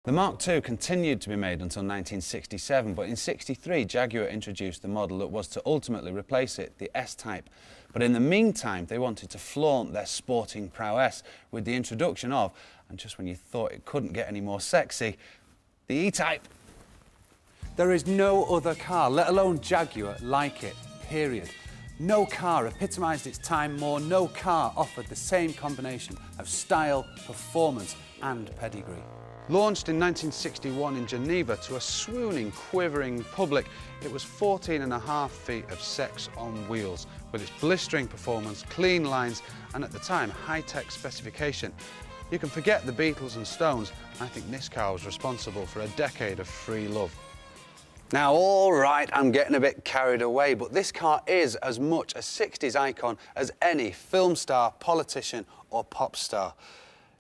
The Mark II continued to be made until 1967, but in '63 Jaguar introduced the model that was to ultimately replace it, the S-Type. But in the meantime, they wanted to flaunt their sporting prowess with the introduction of, and just when you thought it couldn't get any more sexy, the E-Type. There is no other car, let alone Jaguar, like it, period. No car epitomised its time more, no car offered the same combination of style, performance and pedigree. Launched in 1961 in Geneva to a swooning, quivering public, it was 14.5 feet of sex on wheels, with its blistering performance, clean lines and, at the time, high-tech specification. You can forget the Beatles and Stones. I think this car was responsible for a decade of free love. Now, all right, I'm getting a bit carried away, but this car is as much a 60s icon as any film star, politician or pop star.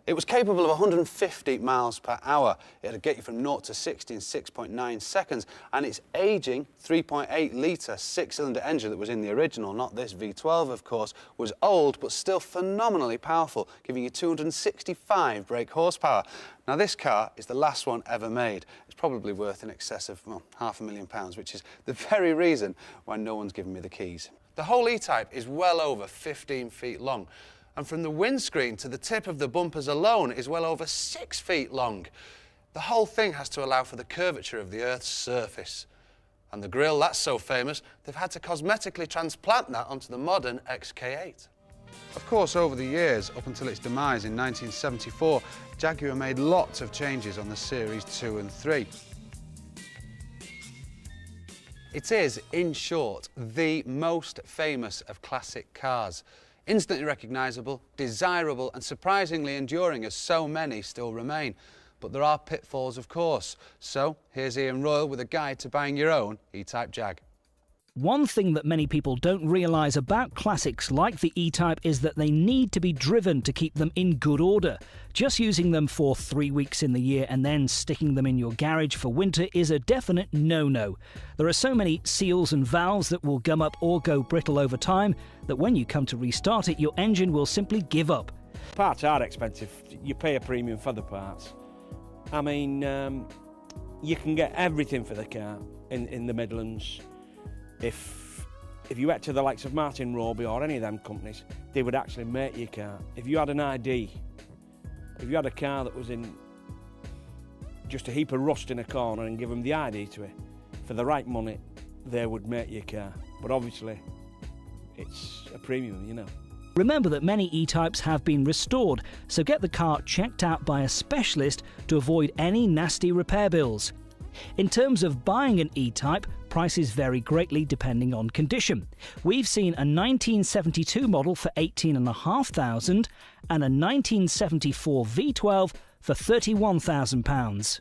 It was capable of 150 miles per hour. It'd get you from 0 to 60 in 6.9 seconds, and its ageing 3.8-litre six-cylinder engine that was in the original, not this V12, of course, was old but still phenomenally powerful, giving you 265 brake horsepower. Now, this car is the last one ever made. It's probably worth in excess of, well, £500,000, which is the very reason why no one's given me the keys. The whole E-Type is well over 15 feet long, and from the windscreen to the tip of the bumpers alone is well over 6 feet long. The whole thing has to allow for the curvature of the Earth's surface. And the grille, that's so famous, they've had to cosmetically transplant that onto the modern XK8. Of course, over the years, up until its demise in 1974, Jaguar made lots of changes on the Series 2 and 3. It is, in short, the most famous of classic cars. Instantly recognisable, desirable and surprisingly enduring, as so many still remain. But there are pitfalls, of course. So here's Ian Royal with a guide to buying your own E-Type Jag. One thing that many people don't realise about classics like the E-Type is that they need to be driven to keep them in good order. Just using them for 3 weeks in the year and then sticking them in your garage for winter is a definite no-no. There are so many seals and valves that will gum up or go brittle over time that when you come to restart it, your engine will simply give up. Parts are expensive. You pay a premium for the parts. I mean, you can get everything for the car in the Midlands. If you went to the likes of Martin Roby or any of them companies, they would actually make your car. If you had an ID, if you had a car that was in just a heap of rust in a corner and give them the ID to it, for the right money, they would make your car. But obviously, it's a premium, you know. Remember that many E-Types have been restored, so get the car checked out by a specialist to avoid any nasty repair bills. In terms of buying an E-Type, prices vary greatly depending on condition. We've seen a 1972 model for £18,500 and a 1974 V12 for £31,000.